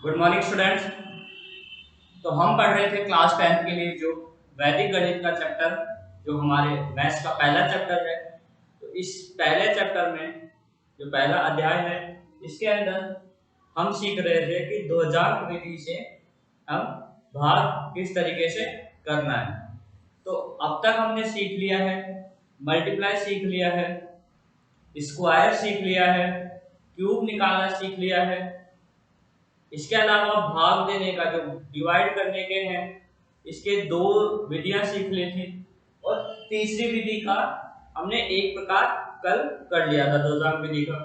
Good morning students. तो हम पढ़ रहे थे क्लास 10 के लिए जो वैदिक गणित का चैप्टर जो हमारे मैथ्स का पहला चैप्टर है। तो इस पहले चैप्टर में जो पहला अध्याय है इसके अंदर हम सीख रहे थे कि ध्रुवजांक विधि से हम भाग किस तरीके से करना है। तो अब तक हमने सीख लिया है, मल्टीप्लाई सीख लिया है, स्क्वायर सीख लिया है, क्यूब निकालना सीख लिया है। इसके अलावा भाग देने का जो डिवाइड करने के हैं इसके दो विधियां सीख ली थी और तीसरी विधि का हमने एक प्रकार कल कर लिया था ध्रुवजांक विधि का।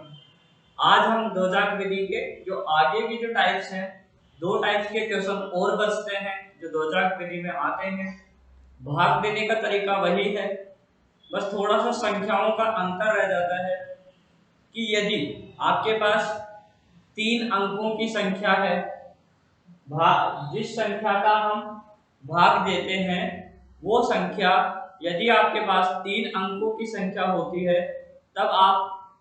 आज हम ध्रुवजांक विधि के जो आगे की जो टाइप्स हैं, दो टाइप्स के क्वेश्चन और बचते हैं जो ध्रुवजांक विधि में आते हैं। भाग देने का तरीका वही है, बस थोड़ा सा संख्याओं का अंतर रह जाता है कि यदि आपके पास 3 अंकों की संख्या है, जिस संख्या का हम भाग देते हैं वो संख्या यदि आपके पास 3 अंकों की संख्या होती है तब आप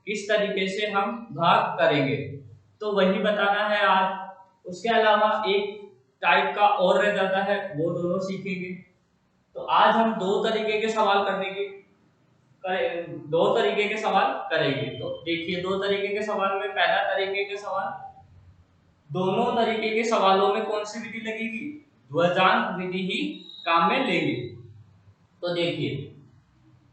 किस तरीके से हम भाग करेंगे तो वही बताना है आज। उसके अलावा एक टाइप का और रह जाता है, वो दोनों सीखेंगे। तो आज हम दो तरीके के सवाल करेंगे। तो देखिए, दो तरीके के सवाल में पहला तरीके के सवाल, दोनों तरीके के सवालों में कौन सी विधि लगेगी? ध्रुवजांक विधि ही काम में लेंगे। तो देखिए,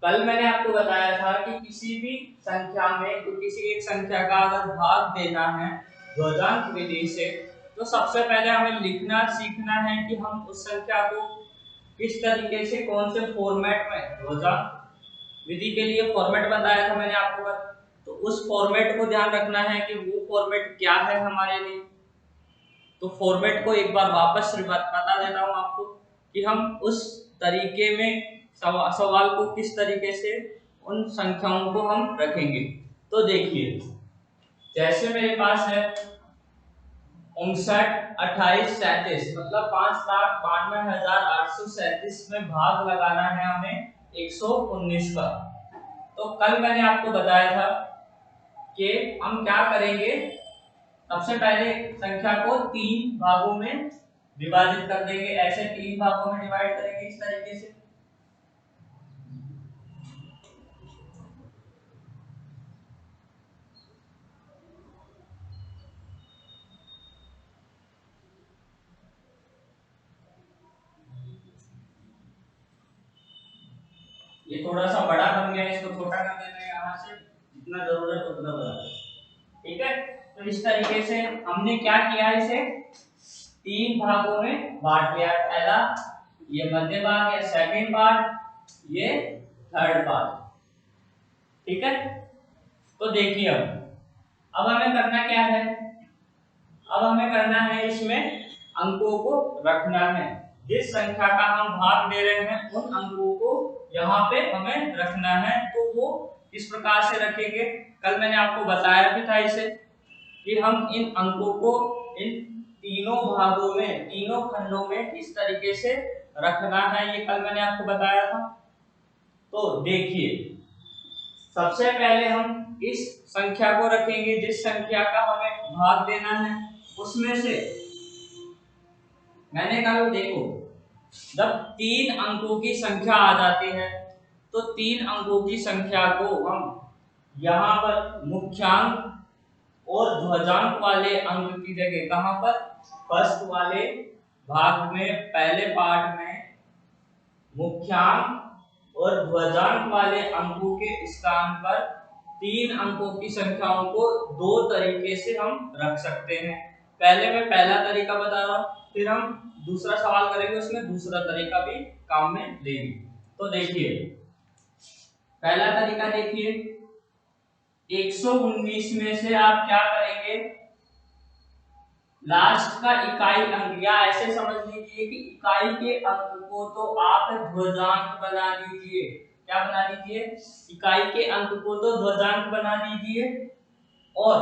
कल मैंने आपको बताया था कि किसी भी संख्या में किसी एक संख्या का अगर भाग देना है ध्रुवजांक विधि से तो सबसे पहले हमें लिखना सीखना है कि हम उस संख्या को किस तरीके से कौन से फॉर्मेट में, ध्रुवजांक विधि के लिए फॉर्मेट बताया था मैंने आपको। तो उस फॉर्मेट को ध्यान रखना है कि वो फॉर्मेट क्या है हमारे लिए। तो फॉर्मेट को एक बार वापस बता देता हूं आपको कि हम उस तरीके में सवाल को किस तरीके से उन संख्याओं को हम रखेंगे। तो देखिए, जैसे मेरे पास है 59, 28, 37 मतलब 5,92,837 में भाग लगाना है हमें 119 का। तो कल मैंने आपको बताया था कि हम क्या करेंगे, सबसे पहले संख्या को 3 भागों में विभाजित कर देंगे। ऐसे 3 भागों में डिवाइड करेंगे इस तरीके से। ये थोड़ा सा बड़ा बन गया, इसको छोटा कर देते हैं यहाँ से, जितना जरूरत उतना बड़ा। ठीक है, तो इस तरीके से हमने क्या किया, इसे 3 भागों में बांट लिया। पहला ये मध्य भाग या सेकंड पार्ट, ये थर्ड पार्ट। ठीक है, तो देखिए अब हमें करना क्या है, अब हमें करना है इसमें अंकों को रखना है। जिस संख्या का हम भाग दे रहे हैं उन अंकों को यहाँ पे हमें रखना है। तो वो इस प्रकार से रखेंगे, कल मैंने आपको बताया भी था इसे कि हम इन अंकों को इन तीनों भागों में, तीनों खंडों में किस तरीके से रखना है, ये कल मैंने आपको बताया था। तो देखिए, सबसे पहले हम इस संख्या को रखेंगे जिस संख्या का हमें भाग देना है। उसमें से मैंने कहा देखो, जब 3 अंकों की संख्या आ जाती है तो 3 अंकों की संख्या को हम यहाँ पर मुख्यांक और ध्रुवजांक वाले अंक की जगह, कहां पर, फर्स्ट वाले भाग में पहले पार्ट में मुख्यांक और ध्रुवजांक वाले अंकों के स्थान पर 3 अंकों की संख्याओं को दो तरीके से हम रख सकते हैं। पहले मैं पहला तरीका बता रहा हूं, फिर हम दूसरा सवाल करेंगे, उसमें दूसरा तरीका भी काम में लेंगे। तो देखिए, पहला तरीका देखिए, 119 में से आप क्या करेंगे, लास्ट का इकाई अंक, या ऐसे समझ लीजिए कि इकाई के अंक को तो आप ध्रुवजांक बना दीजिए। क्या बना दीजिए, इकाई के अंक को तो ध्रुवजांक बना दीजिए और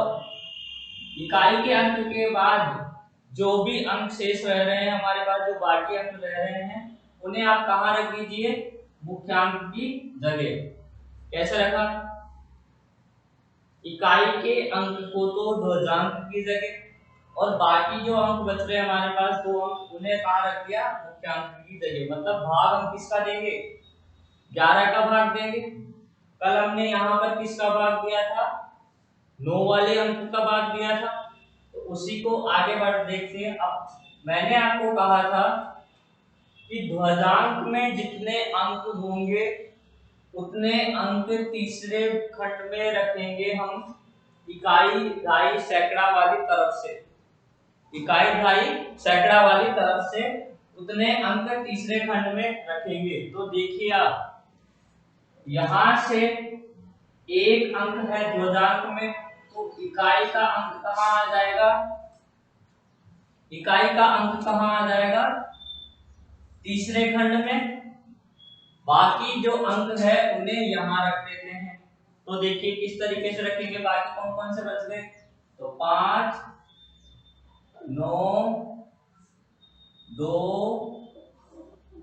इकाई के अंक के बाद जो भी अंक शेष रह रहे हैं हमारे पास, जो बाकी अंक रह रहे हैं उन्हें आप कहां रख दीजिए, मुख्यांक की जगह। कैसे रखा, इकाई के अंक को तो ध्रुवजांक की जगह और बाकी जो अंक बच रहे हमारे पास 2 अंक, उन्हें कहाँ रख दिया, मुख्य अंक की जगह। मतलब भाग हम किसका देंगे, 11 का भाग देंगे। कल हमने यहाँ पर किसका भाग दिया था, 9 वाले अंक का भाग दिया था। तो उसी को आगे बढ़ देखते हैं। अब मैंने आपको कहा था कि ध्वजांक में जितने अंक होंगे उतने अंक तीसरे खंड में रखेंगे हम इकाई, दहाई, सैकड़ा वाली तरफ से। इकाई, दहाई, सैकड़ा वाली तरफ से उतने अंक तीसरे खंड में रखेंगे। तो देखिए आप, यहां से एक अंक है ध्वजांक में, तो इकाई का अंक कहां आ जाएगा, इकाई का अंक कहां आ जाएगा, तीसरे खंड में। बाकी जो अंक है उन्हें यहां रख देते हैं। तो देखिए किस तरीके से रखेंगे, बाकी कौन कौन से बच गए, तो 5, 9, 2,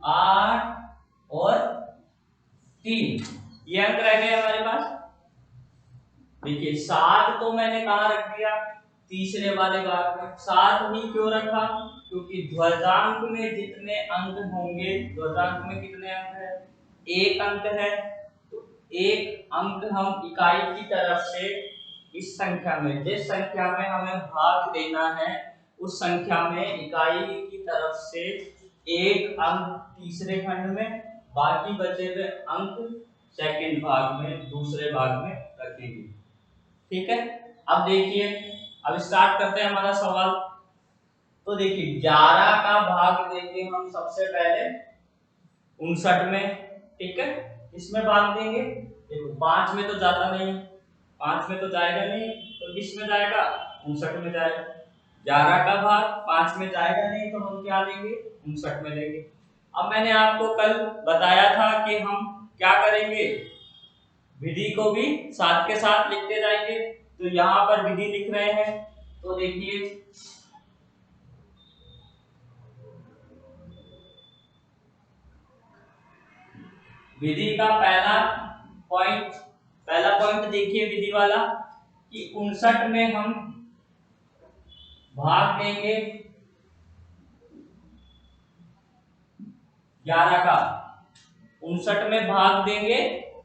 8 और 3, ये अंक रह गए हमारे पास। देखिए 7 तो मैंने कहा रख दिया, तीसरे वाले भाग में। 7 ही क्यों रखा, क्योंकि ध्वजांक में जितने अंक होंगे, ध्वजांक में कितने अंक है, 1 अंक है, तो 1 अंक हम इकाई की तरफ से इस संख्या में, जिस संख्या में हमें भाग देना है उस संख्या में इकाई की तरफ से 1 अंक तीसरे खंड में, बाकी बचे हुए अंक सेकंड भाग में, दूसरे भाग में रखेंगे। ठीक है। अब देखिए, अब स्टार्ट करते हैं हमारा सवाल। तो देखिए 11 का भाग देंगे हम सबसे पहले 59 में। ठीक है, इसमें भाग देंगे, देखो 5 में तो जाता नहीं, 5 में तो जाएगा नहीं, तो किसमें जाएगा, 59 में जाएगा। 11 का भाग 5 में जाएगा नहीं, तो हम क्या लेंगे, 59 में लेंगे। अब मैंने आपको कल बताया था कि हम क्या करेंगे, विधि को भी साथ के साथ लिखते जाएंगे। तो यहाँ पर विधि लिख रहे हैं, तो देखिए विधि का पहला पॉइंट देखिए विधि वाला, कि 59 में हम भाग देंगे 11 का, 59 में भाग देंगे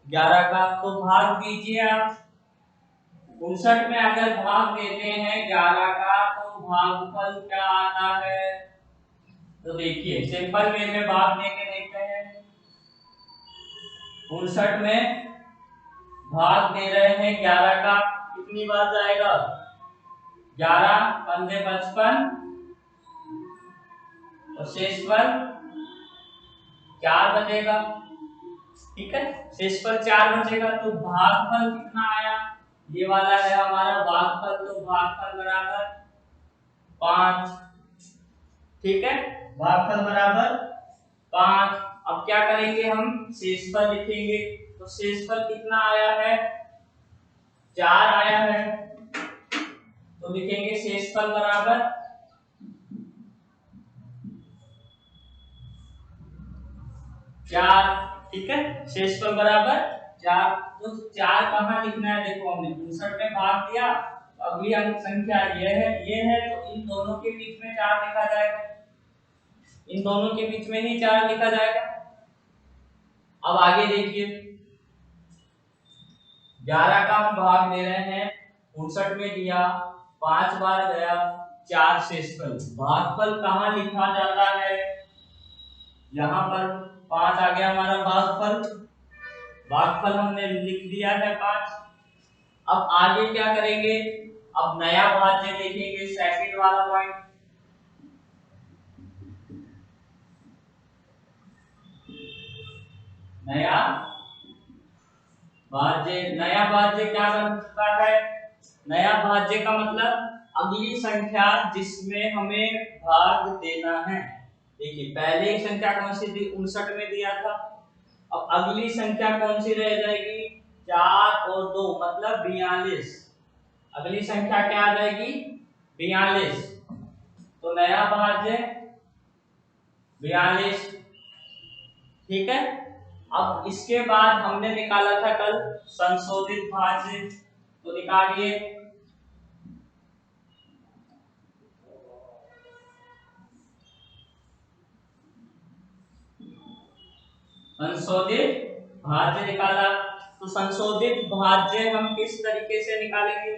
11 का। तो भाग दीजिए आप, 59 में अगर भाग देते हैं 11 का तो भागफल क्या आता है, तो देखिए सिंपल वे में भाग देके देखते हैं। 59 में भाग दे रहे हैं 11 का, कितनी बार जाएगा, 11 पंजे 55 और शेषफल 4 बचेगा। ठीक है, शेषफल 4 बचेगा। तो भागफल कितना आया, ये वाला है हमारा भागफल, तो भागफल बराबर 5। ठीक है, भागफल बराबर 5। अब क्या करेंगे, हम शेषफल लिखेंगे। तो शेषफल कितना आया है, 4 आया है, तो लिखेंगे शेषफल बराबर 4। ठीक है, शेषफल बराबर 4। तो 4 कहाँ लिखना है, देखो हमने 59 में भाग दिया, अगली अंक संख्या ये है, तो इन दोनों के बीच में 4 लिखा जाएगा, इन दोनों के बीच में ही 4 लिखा जाएगा। अब आगे देखिए, 11 का हम भाग दे रहे हैं, 59 में दिया, 5 बार गया, 4 शेषफल। भागफल कहाँ लिखा जाता है, यहाँ पर 5 आ गया हमारा भागफल, भागफल हमने लिख दिया है 5। अब आगे क्या करेंगे, अब नया भाज्य देखेंगे, सेकंड वाला पॉइंट। नया भाज्य क्या बन चुका है, नया भाज्य का मतलब अगली संख्या जिसमें हमें भाग देना है। देखिए पहले ही संख्या कौन सी थी, 59 में दिया था। अब अगली संख्या कौन सी रह जाएगी, 4 और 2 मतलब 42। अगली संख्या क्या आ जाएगी, 42। तो नया भाज्य 42। ठीक है, अब इसके बाद हमने निकाला था कल संशोधित भाज्य, तो निकालिए। संशोधित भाज्य निकाला। तो संशोधित भाज्य हम किस तरीके से निकालेंगे?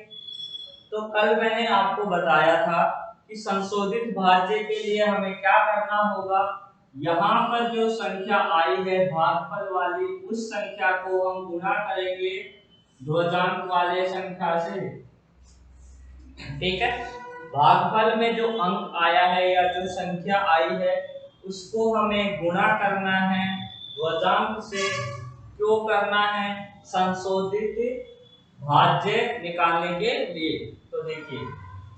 तो कल मैंने आपको बताया था कि संशोधित भाज्य के लिए हमें क्या करना होगा, यहाँ पर जो संख्या आई है भागफल वाली, उस संख्या को हम गुणा करेंगे ध्वजांक वाले संख्या से। ठीक है, भागफल में जो अंक आया है या जो संख्या आई है उसको हमें गुणा करना है ध्वजांक से। क्यों करना है? संशोधित भाज्य निकालने के लिए। तो देखिए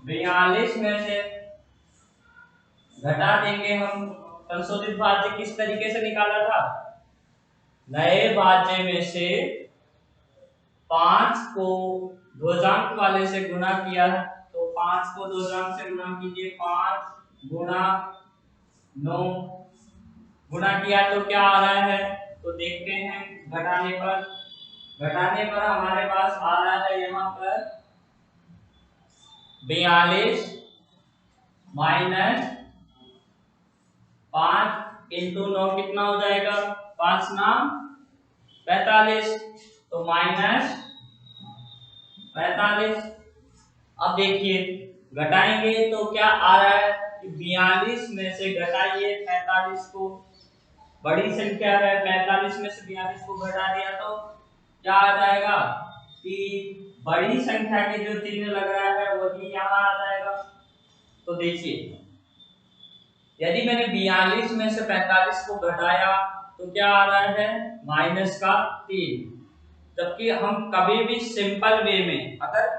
42 में से घटा देंगे हम। संशोधित भाज्य किस तरीके से निकाला था? नए भाज्य में से 5 को ध्वजांक वाले से गुणा किया, तो 5 को ध्वजांक से गुणा कीजिए, 5 गुणा 9 गुणा किया तो क्या आ रहा है? तो देखते हैं घटाने पर हमारे पास आ रहा है यहाँ पर 42 माइनस 5 इंटू 9 कितना हो जाएगा? 5 नाम 45, तो माइनस 45। अब देखिए घटाएंगे तो क्या आ रहा है कि 42 में से घटाइए 45 को, बड़ी संख्या है, 45 में से 42 को घटा दिया तो क्या आ जाएगा कि बड़ी संख्या के जो चिन्ह लग रहा है वही यहाँ आ जाएगा। तो देखिए यदि मैंने 42 में से 45 को घटाया तो क्या आ रहा है? माइनस का 3। जबकि हम कभी भी सिंपल वे में, अगर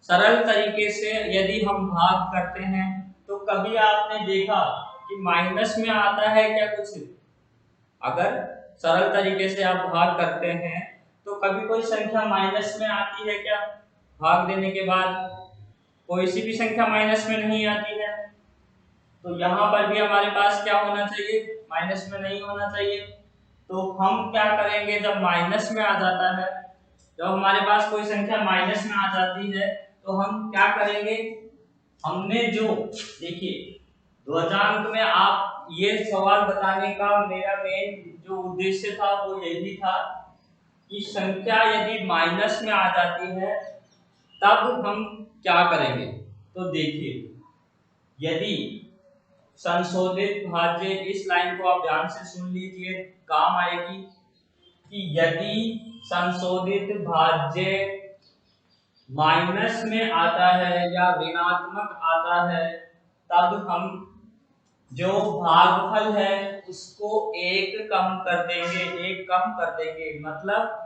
सरल तरीके से यदि हम भाग करते हैं तो कभी आपने देखा कि माइनस में आता है क्या कुछ? अगर सरल तरीके से आप भाग करते हैं तो कभी कोई संख्या माइनस में आती है क्या? भाग देने के बाद कोई सी भी संख्या माइनस में नहीं आती है। तो यहाँ पर भी हमारे पास क्या होना चाहिए? माइनस में नहीं होना चाहिए। तो हम क्या करेंगे, जब माइनस में आ जाता है, जब हमारे पास कोई संख्या माइनस में आ जाती है तो हम क्या करेंगे? हमने जो देखिए ध्वजांक में आप ये सवाल बताने का मेरा मेन जो उद्देश्य था वो यही था कि संख्या यदि माइनस में आ जाती है तब हम क्या करेंगे। तो देखिए यदि संशोधित भाज्य, इस लाइन को आप ध्यान से सुन लीजिए, काम आएगी कि यदि संशोधित भाज्य माइनस में आता है या ऋणात्मक आता है तब हम जो भागफल है उसको एक कम कर देंगे। मतलब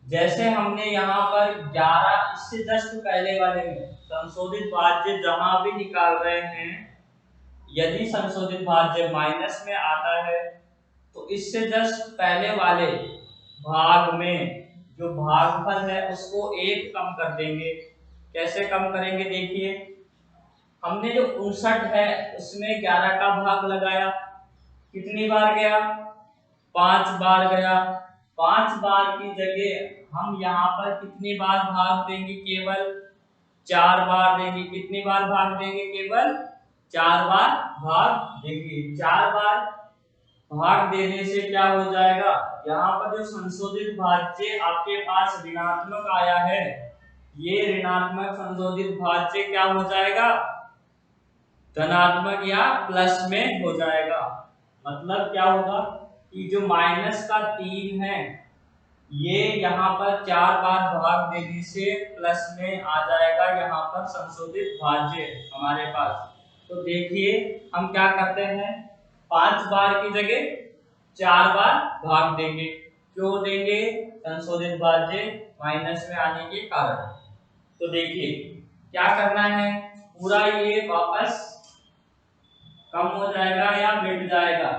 जैसे हमने यहाँ पर 11, इससे जस्ट पहले वाले में संशोधित भाज्य जहां भी निकाल रहे हैं, यदि संशोधित भाज्य माइनस में आता है तो इससे जस्ट पहले वाले भाग में जो भागफल है उसको एक कम कर देंगे। कैसे कम करेंगे? देखिए हमने जो 59 है उसमें 11 का भाग लगाया, कितनी बार गया? 5 बार गया। 5 बार की जगह हम यहाँ पर कितनी बार भाग देंगे? केवल 4 बार देंगे। कितनी बार भाग देंगे? केवल 4 बार भाग देंगे। 4 बार भाग देने से क्या हो जाएगा? यहाँ पर जो संशोधित भाज्य आपके पास ऋणात्मक आया है, ये ऋणात्मक संशोधित भाज्य क्या हो जाएगा? धनात्मक या प्लस में हो जाएगा। मतलब क्या होगा कि जो माइनस का 3 है ये यहाँ पर 4 बार भाग देने से प्लस में आ जाएगा यहाँ पर संशोधित भाज्य हमारे पास। तो देखिए हम क्या करते हैं, 5 बार की जगह 4 बार भाग देंगे। क्यों देंगे? संशोधित भाज्य माइनस में आने के कारण। तो देखिए क्या करना है, पूरा ये वापस कम हो जाएगा या मिट जाएगा।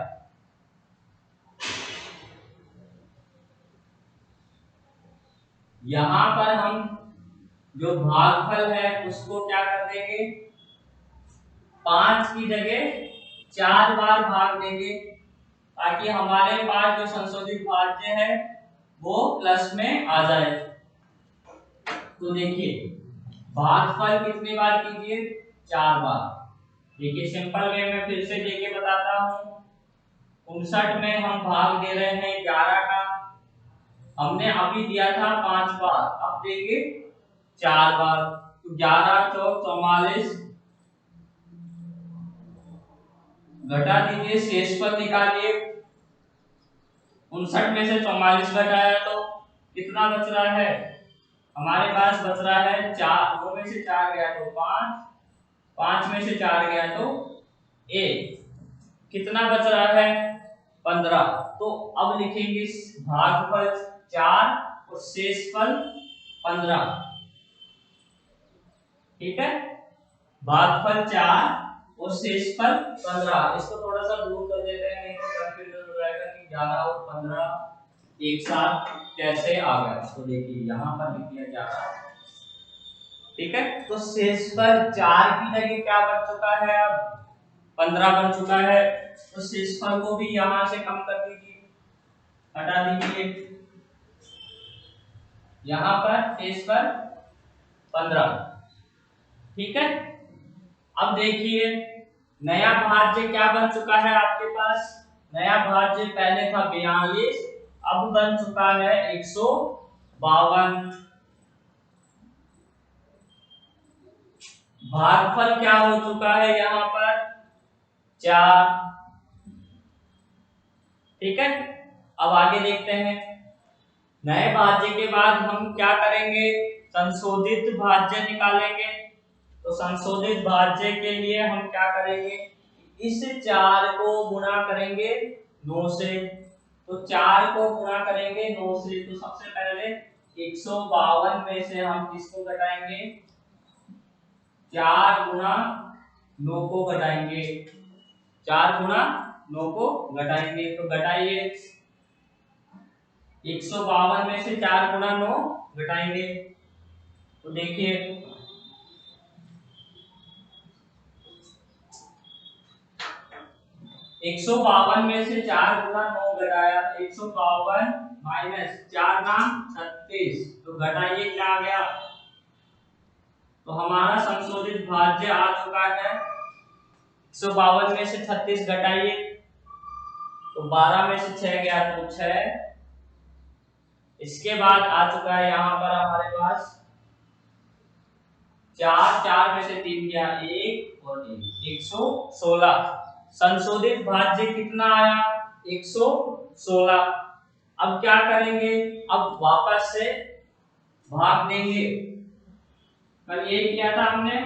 यहाँ पर हम जो भागफल है उसको क्या कर देंगे? 5 की जगह 4 बार भाग देंगे ताकि हमारे पास जो संशोधित भाज्य है वो प्लस में आ जाए। तो देखिए भागफल कितनी बार कीजिए? 4 बार। देखिए सिंपल वे में फिर से लेके बताता हूँ। 59 में हम भाग दे रहे हैं 11 का। हमने अभी दिया था 5 बार, अब देंगे 4 बार। तो 11 चौक 44, घटा दीजिए, शेषफल निकालिए। 59 में से 44 घटाया तो कितना बच रहा है? हमारे पास बच रहा है 4। 2 में से 4 गया तो 5, 5 में से 4 गया तो 1, कितना बच रहा है? 15। तो अब लिखेंगे भागफल 4 और शेषफल 15। ठीक है, भागफल 4 और शेषफल 15। इसको थोड़ा सा दूर कर देते हैं, नहीं तो कंफ्यूजन हो जाएगा कि 11 और 15 एक साथ कैसे आ गया। तो देखिए यहाँ पर लिख दिया 11। ठीक है, तो शेषफल 4 की जगह क्या बन चुका है? अब 15 बन चुका है। तो शेषफल को भी यहां से कम कर दीजिए, हटा दीजिए। यहां पर शेषफल 15। ठीक है, अब देखिए नया भाज्य क्या बन चुका है आपके पास? नया भाज्य पहले था 42, अब बन चुका है 152। भागफल क्या हो चुका है यहाँ पर? 4। ठीक है, अब आगे देखते हैं। नए भाज्य के बाद हम क्या करेंगे? संशोधित भाज्य निकालेंगे। तो संशोधित भाज्य के लिए हम क्या करेंगे? इस 4 को गुणा करेंगे 9 से। तो 4 को गुणा करेंगे 9 से, तो सबसे पहले 152 में से हम किसको घटाएंगे? 4 गुणा 9 को घटाएंगे। 4 गुणा 9 को घटाएंगे, तो घटाइए। 152 में से 4 गुणा 9 घटाएंगे, तो देखिए 152 में से 4 गुणा 9 घटाया, 152 माइनस 4 नाम 36, तो घटाइए क्या आ गया? तो हमारा संशोधित भाज्य आ चुका है 152 में से 36 घटाइए, तो 12 में से 6 गया तो 6। इसके बाद आ चुका है यहाँ पर हमारे पास 4, 4 में से 3 गया 1 और 116। संशोधित भाज्य कितना आया? 116। अब क्या करेंगे? अब वापस से भाग देंगे। कल ये किया था हमने,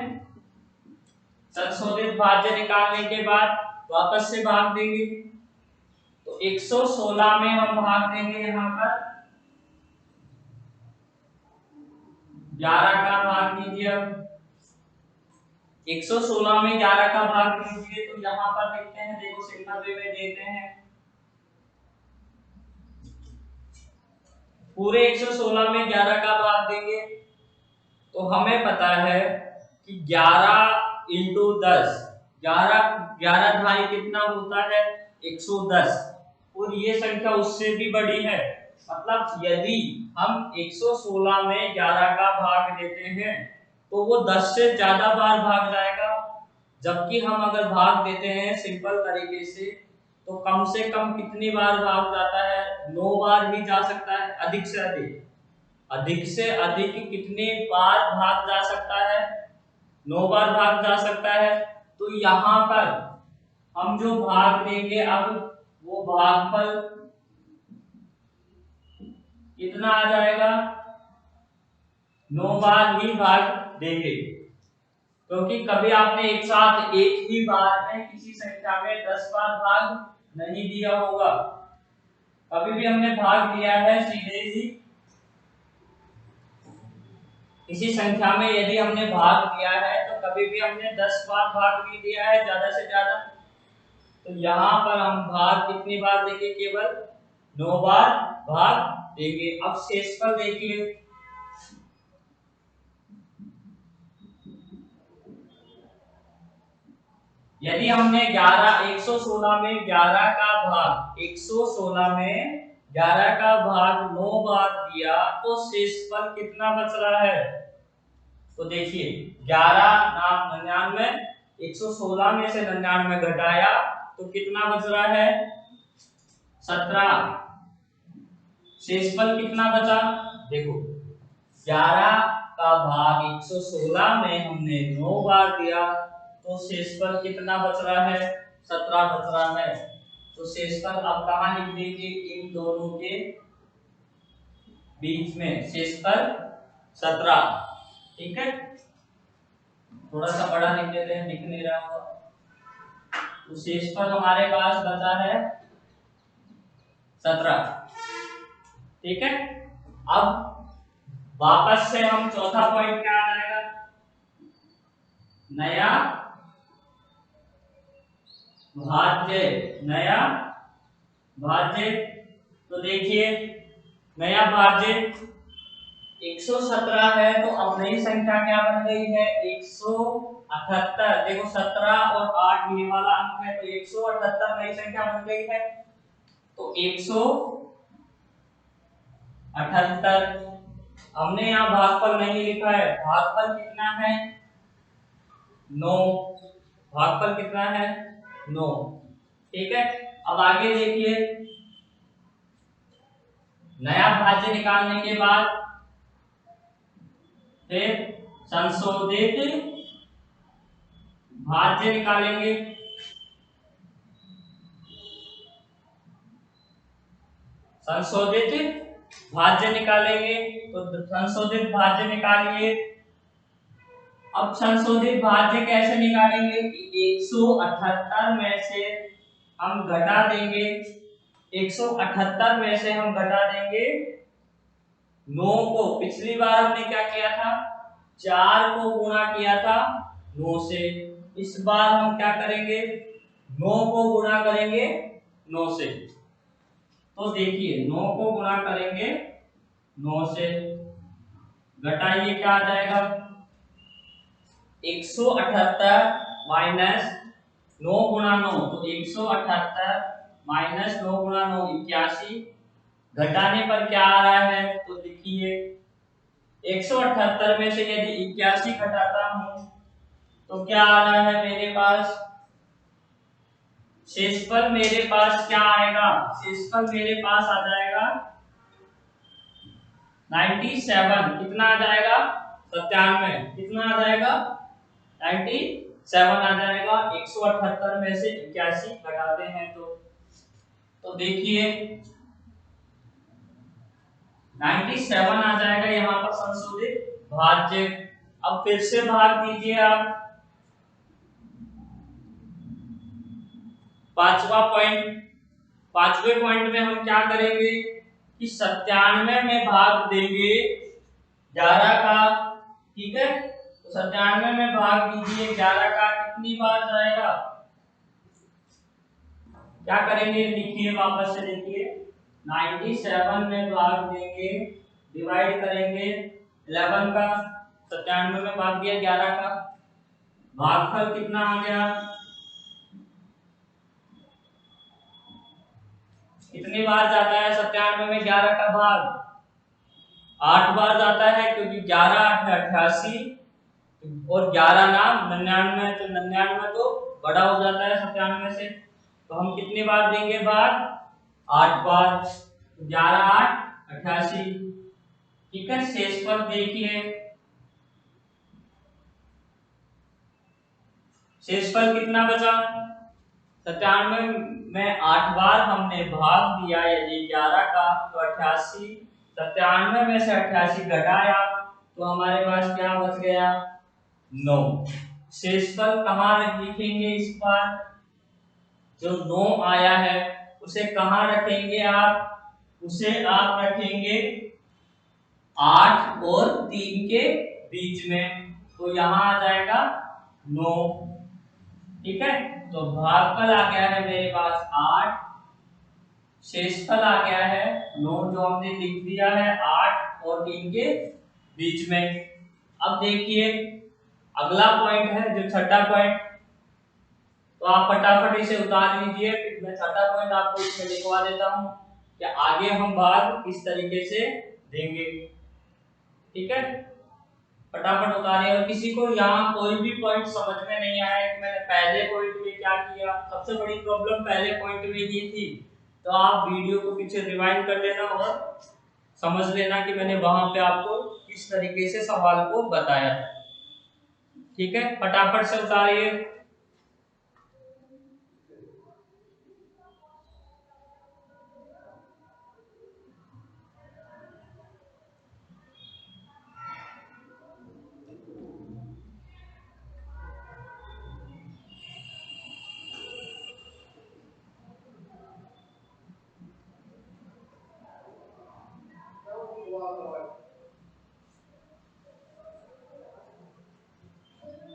संशोधित भाज्य निकालने के बाद वापस से भाग देंगे। तो 116 में हम भाग देंगे यहाँ पर 11 का भाग कीजिए। अब 116 में 11 का भाग कीजिए, तो यहाँ पर लिखते हैं, देखो 96 में देते हैं। पूरे 116 में 11 का भाग देंगे, तो हमें पता है कि 11 इंटू 10, 11 ढाई कितना होता है? 110। और ये संख्या उससे भी बड़ी है। मतलब यदि हम 116 में 11 का भाग देते हैं तो वो 10 से ज्यादा बार भाग जाएगा। जबकि हम अगर भाग देते हैं सिंपल तरीके से, तो कम से कम कितनी बार भाग जाता है? 9 बार ही जा सकता है, अधिक से अधिक। अधिक से अधिक कितने बार भाग जा सकता है? 9 बार भाग जा सकता है। तो यहाँ पर हम जो भाग देंगे, अब वो भागफल कितना आ जाएगा? 9 बार ही भाग देंगे, क्योंकि कभी आपने एक साथ एक ही बार में किसी संख्या में 10 बार भाग नहीं दिया होगा। कभी भी हमने भाग दिया है सीधे ही किसी संख्या में, यदि हमने भाग दिया है तो कभी भी हमने 10 बार भाग नहीं दिया है ज्यादा से ज्यादा। तो यहाँ पर हम भाग कितनी बार देंगे? केवल 9 बार भाग देंगे। अब शेषफल देखिए, यदि हमने 116 में 11 का भाग 116 में 11 का भाग 9 बार दिया, तो शेषफल कितना बच रहा है? तो देखिए 11 नाम 99, 116 में से 99 घटाया तो कितना बच रहा है? 17, शेषफल कितना बचा? देखो 11 का भाग 116 में हमने 9 बार दिया, तो शेषफल कितना बच रहा है? 17 बच रहा है। तो शेषफल अब कहाँ लिख देंगे? इन दोनों के बीच में शेषफल 17। ठीक है, थोड़ा सा बड़ा लिख देते हैं, दिख नहीं रहा होगा। तो शेषफल हमारे पास बचा है 17। ठीक है, अब वापस से हम चौथा पॉइंट क्या आ जाएगा? नया भाज्य। नया भाज्य, तो देखिए नया भाज्य 117 है, तो अब नई संख्या क्या बन गई है? 178। देखो 17 और 8 ये वाला अंक है, तो 178 नई संख्या बन गई है। तो 178, हमने यहाँ भागफल नहीं लिखा है। भागफल कितना है? 9। भागफल कितना है? 9। ठीक है, अब आगे देखिए, नया भाज्य निकालने के बाद फिर संशोधित भाज्य निकालेंगे। संशोधित भाज्य निकालेंगे, तो संशोधित भाज्य निकालिए। अब संशोधित भाज्य कैसे निकालेंगे कि 178 में से हम घटा देंगे, 178 में से हम घटा देंगे 9 को। पिछली बार हमने क्या किया था? 4 को गुणा किया था 9 से। इस बार हम क्या करेंगे? 9 को गुणा करेंगे 9 से। तो देखिए 9 को गुणा करेंगे 9 से, घटाइए क्या आ जाएगा? 178 माइनस 9 गुणा 9, तो 178 माइनस 9 गुणा 9 81। घटाने पर क्या आ रहा है? तो देखिए 178 में से यदि 81 घटाता हूं तो क्या आ रहा है मेरे पास? शेषफल मेरे पास क्या आएगा? शेषफल मेरे पास आ जाएगा 97। कितना आ जाएगा? 97। कितना आ जाएगा? 97 आ जाएगा। 178 में से 81 घटाते हैं तो देखिए 97 आ जाएगा यहाँ पर संशोधित भाज्य। अब फिर से भाग दीजिए आप। पांचवें पॉइंट में हम क्या करेंगे कि 97 में भाग देंगे 11 का। ठीक है, तो 97 में भाग दीजिए 11 का, कितनी बार जाएगा? क्या करेंगे? लिखिए, वापस से लिखिए। 97 में भाग देंगे, डिवाइड करेंगे 11 का। 97 में भाग दिया 11 का, भागफल कितना आ गया? कितनी बार जाता है 97 में 11 का भाग? 8 बार जाता है, क्योंकि 11 8 88 और 11 नाम 99, तो 99 तो बड़ा हो जाता है 97 से। तो हम कितनी बार देंगे भाग? 8 बार। 11 8 88। ठीक है, शेषफल देखिए, शेषफल कितना बचा? 97 में 8 बार हमने भाग दिया यदि 11 का, तो 88। 97 में से 88 घटाया तो हमारे पास क्या बच गया? 9। शेषफल कहाँ लिखेंगे इस बार? जो 9 आया है उसे कहाँ रखेंगे आप? उसे आप रखेंगे 8 और 3 के बीच में, तो यहाँ आ जाएगा 9। ठीक है, तो भागफल आ गया है मेरे पास 8, शेषफल आ गया है 9, जो हमने लिख दिया है 8 और 3 के बीच में। अब देखिए अगला पॉइंट है जो छठा पॉइंट, तो आप फटाफट इसे उतार लीजिए। मैं छठा पॉइंट आपको इसमें लिखवा देता हूँ कि आगे हम भाग किस तरीके से देंगे। ठीक है, फटाफट उतारिए। और किसी को यहाँ कोई भी पॉइंट समझ में नहीं आया कि मैंने पहले पॉइंट में क्या किया? सबसे बड़ी प्रॉब्लम पहले पॉइंट में ये थी तो आप वीडियो को पीछे रिवाइंड कर लेना और समझ लेना कि मैंने वहां पे आपको किस तरीके से सवाल को बताया है। ठीक है, फटाफट से उतारिए।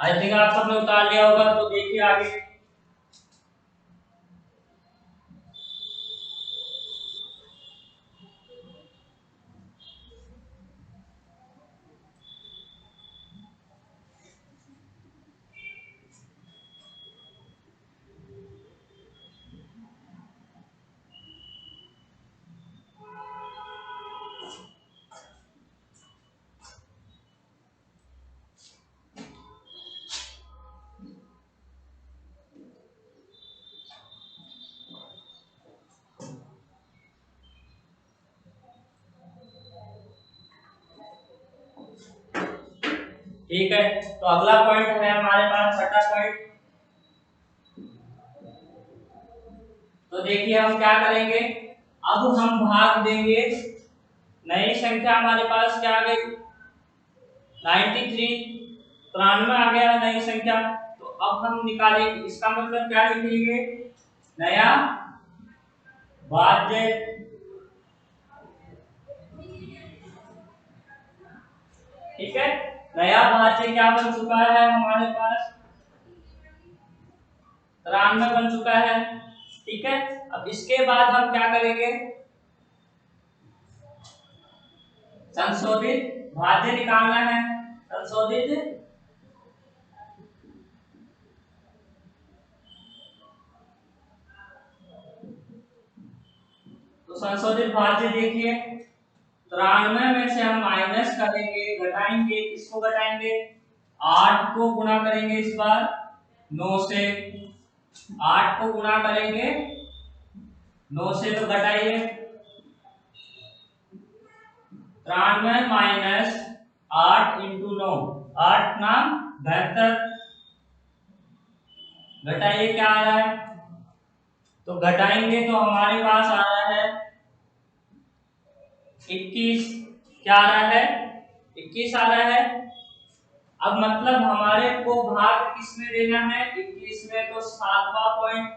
आई थिंक आप सबने उतार लिया होगा, तो देखिए आगे। ठीक है, तो अगला पॉइंट है हमारे पास छठा पॉइंट। तो देखिए हम क्या करेंगे, अब हम भाग देंगे। नई संख्या हमारे पास क्या आ गई, 93, 93 आ गया नई संख्या। तो अब हम निकालेंगे, इसका मतलब क्या लिखेंगे, नया भाज्य। ठीक है, नया भाज्य क्या बन चुका है हमारे पास, 93 बन चुका है। ठीक है, अब इसके बाद हम क्या करेंगे, संशोधित भाज्य निकालना है। संशोधित तो संशोधित भाज्य देखिए, 93 में से हम माइनस करेंगे, घटाएंगे, किसको घटाएंगे, 8 को गुणा करेंगे इस बार 9 से, 8 को गुणा करेंगे 9 से, तो घटाइए 93 माइनस 8 इंटू 9, 8 नाम 72, घटाइए क्या आ रहा है, तो घटाएंगे तो हमारे पास आ रहा है 21, क्या आ रहा है, 21 आ रहा है। अब मतलब हमारे को भाग किस में देना है, 21 में, तो 7वां पॉइंट,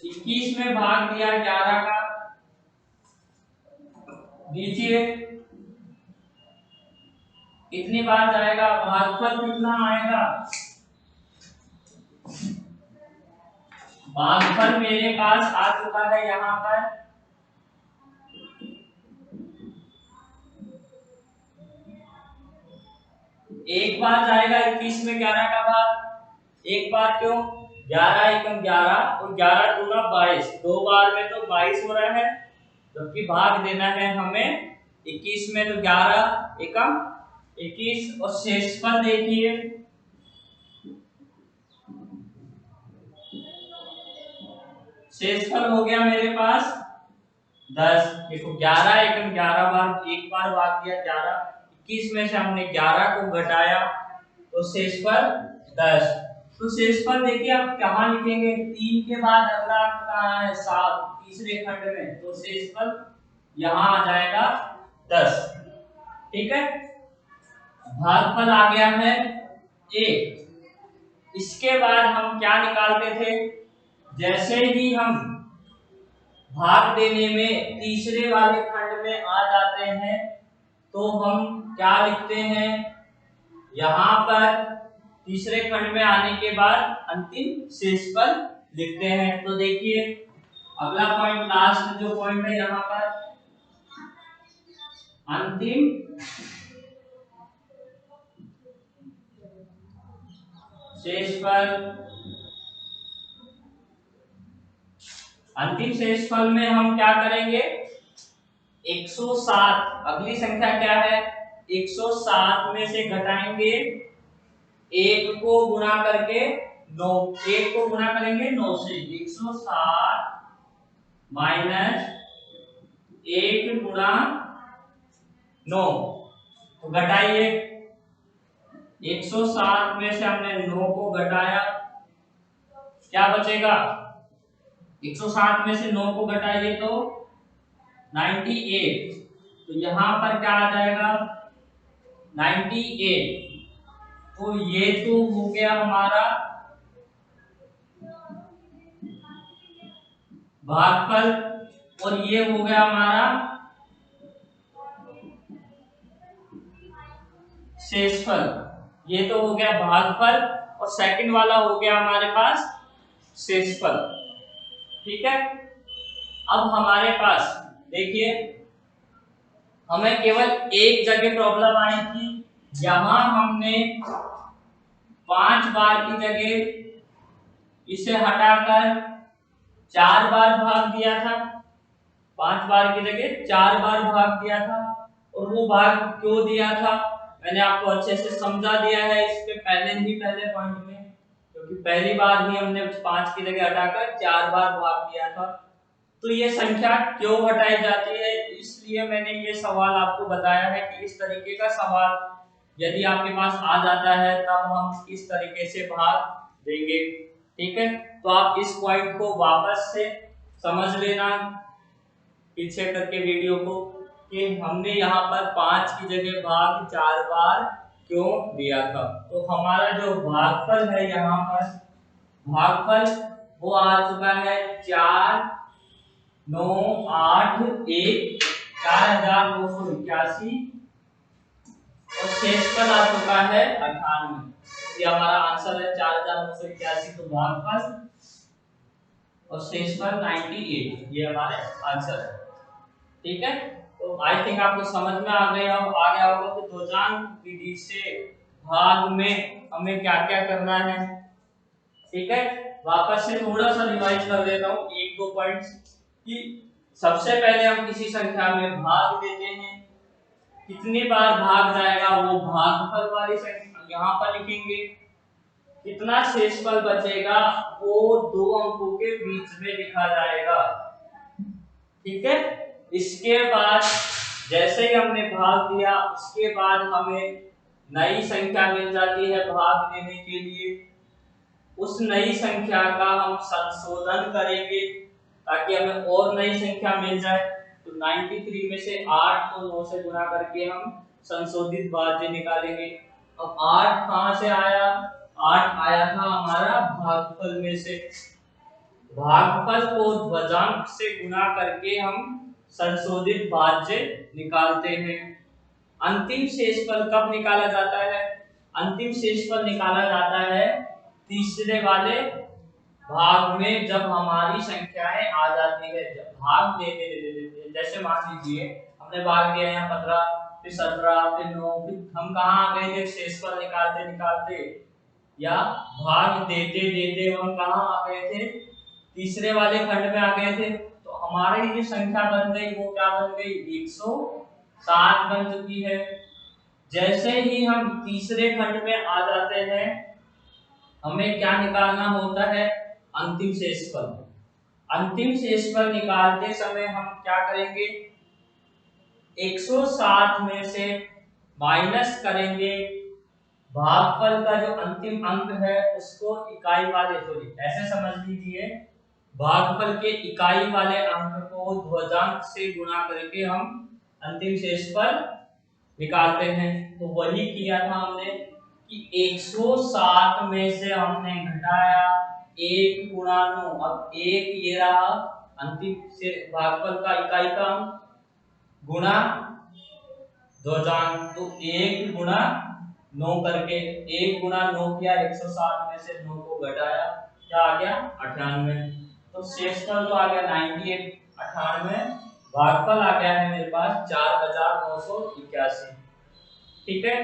21 में भाग दिया 11 का, दीजिए कितनी बार जाएगा, भागफल कितना आएगा, भागफल मेरे पास आ चुका है यहाँ पर, एक बार जाएगा 21 में 11 का भाग, एक बार क्यों, 11 एकम 11 और 11 दूना 22, दो बार में तो 22 हो रहा है, जबकि भाग देना है हमें 21 में, तो 11 एकम 21, और शेषफल देखिए, शेषफल हो गया मेरे पास 10। देखो 11 एकम 11 बार, एक बार भाग दिया 11, 21 में से हमने 11 को घटाया, तो शेषफल 10। तो शेषफल देखिए आप कहाँ लिखेंगे, 3 के बाद अगला अंक कहाँ है, 7, तीसरे खंड में, तो शेषफल यहाँ आ जाएगा 10। ठीक है, भागफल आ गया है 1। इसके बाद हम क्या निकालते थे, जैसे ही हम भाग देने में तीसरे वाले खंड में आ जाते हैं, तो हम क्या लिखते हैं, यहाँ पर तीसरे खंड में आने के बाद अंतिम शेषफल लिखते हैं। तो देखिए अगला पॉइंट, लास्ट जो पॉइंट है यहाँ पर, अंतिम शेषफल। अंतिम शेषफल में हम क्या करेंगे, 107, अगली संख्या क्या है, 107 में से घटाएंगे 1 को गुणा करके 9, 1 को गुना करेंगे 9 से, 160 माइनस 1 गुना 9, तो घटाइए, 160 में से हमने 9 को घटाया, क्या बचेगा, 160 में से 9 को घटाइए तो 98, तो यहां पर क्या आ जाएगा 98, तो ये तो हो गया हमारा भागफल और ये हो गया हमारा शेषफल। ये तो हो गया भागफल और सेकंड वाला हो गया हमारे पास शेषफल। ठीक है, अब हमारे पास देखिए हमें केवल एक जगह प्रॉब्लम आई थी, यहां हमने 5 बार की जगह इसे हटाकर 4 बार भाग दिया था, 5 बार की जगह 4 बार भाग दिया था। और वो भाग क्यों दिया था मैंने आपको अच्छे से समझा दिया है इसके पहले पॉइंट में, क्योंकि पहली बार ही हमने 5 की जगह हटाकर 4 बार भाग दिया था। तो ये संख्या क्यों घटाई जाती है, इसलिए मैंने ये सवाल आपको बताया है कि इस तरीके का सवाल यदि आपके पास आ जाता है तब हम इस तरीके से भाग देंगे। ठीक है, तो आप इस पॉइंट को वापस से समझ लेना पीछे करके वीडियो को कि हमने यहाँ पर 5 की जगह भाग 4 बार क्यों दिया था। तो हमारा जो भागफल है यहाँ पर भागफल वो आ चुका है 4981 4981 और शेषफल आ चुका है 98। ये हमारा आंसर है 4981, तो भागफल और शेषफल 98, ये हमारे आंसर है। ठीक है, तो आई थिंक आपको समझ में आ गया होगा कि द्वजांक विधि से भाग में हमें क्या क्या करना है। ठीक है, वापस से थोड़ा सा रिवाइज कर देता हूँ एक दो पॉइंट्स कि सबसे पहले हम किसी संख्या में भाग देते हैं, कितनी बार भाग जाएगा वो भागफल वाली संख्या यहाँ पर लिखेंगे, कितना शेषफल बचेगा वो 2 अंकों के बीच में लिखा जाएगा। ठीक है, इसके बाद जैसे ही हमने भाग दिया उसके बाद हमें नई संख्या मिल जाती है भाग देने के लिए, उस नई संख्या का हम संशोधन करेंगे ताकि हमें और नई संख्या मिल जाए। तो 93 में से 8 को 9 से गुना करके हम संशोधित भाज्य निकालेंगे। अब 8 कहां से आया, 8 आया था हमारा भागफल में से, भागफल को ध्वजांक से गुना करके हम संशोधित भाज्य निकालते हैं। अंतिम शेषफल कब निकाला जाता है, अंतिम शेषफल निकाला जाता है तीसरे वाले भाग में, जब हमारी संख्याएं आ जाती है, जब भाग देते जैसे मान लीजिए हमने भाग दिया यहाँ 15 फिर 17 फिर 9, फिर हम कहाँ आ गए थे शेषफल निकालते निकालते या भाग देते देते हम कहाँ आ गए थे तीसरे वाले खंड में आ गए थे। तो हमारी जो संख्या बन गई वो क्या बन गई 107 बन चुकी है। जैसे ही हम तीसरे खंड में आ जाते हैं हमें क्या निकालना होता है अंतिम शेषफल। अंतिम शेषफल निकालते समय हम क्या करेंगे 107 में से माइनस करेंगे भागफल का जो अंतिम अंक है उसको इकाई वाले ऐसे समझ लीजिए भागफल के इकाई वाले अंक को ध्वजांक से गुणा करके हम अंतिम शेषफल निकालते हैं। तो वही किया था हमने कि 107 में से हमने घटाया 1 गुणा 9, अब 1 ये रहा अंतिम से भागफल का इकाई का अंक गुणा ध्वजांक, तो 1 गुणा 9 करके 1 गुणा 9 किया 107 में से 9 को घटाया क्या आ गया 98, तो शेषफल तो आ गया 98, 98 भागफल आ गया है मेरे पास 4981। ठीक है,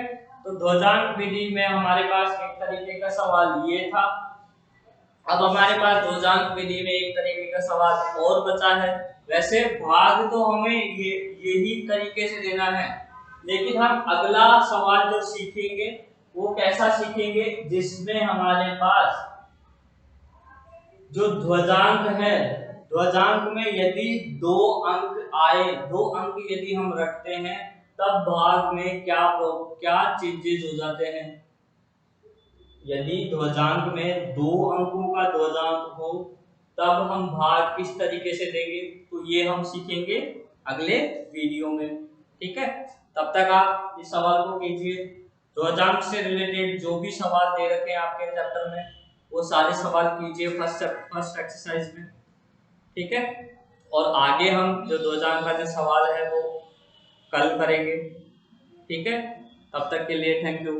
तो ध्वजांक विधि में हमारे पास एक तरीके का सवाल ये था। अब हमारे पास ध्वजांक विधि में एक तरीके का सवाल और बचा है। वैसे भाग तो हमें यही तरीके से देना है, लेकिन हम अगला सवाल जो सीखेंगे वो कैसा सीखेंगे जिसमें हमारे पास जो ध्वजांक है, ध्वजांक में यदि 2 अंक आए, 2 अंक यदि हम रखते हैं, तब भाग में क्या चेंजेस हो जाते हैं। यदि ध्वजांक में 2 अंकों का ध्वजांक हो तब हम भाग किस तरीके से देंगे, तो ये हम सीखेंगे अगले वीडियो में। ठीक है, तब तक आप इस सवाल को कीजिए। ध्वजांक से रिलेटेड जो भी सवाल दे रखे हैं आपके चैप्टर में, वो सारे सवाल कीजिए फर्स्ट एक्सरसाइज में। ठीक है, और आगे हम जो ध्वजांक का जो सवाल है वो कल करेंगे। ठीक है, तब तक के लिए थैंक यू।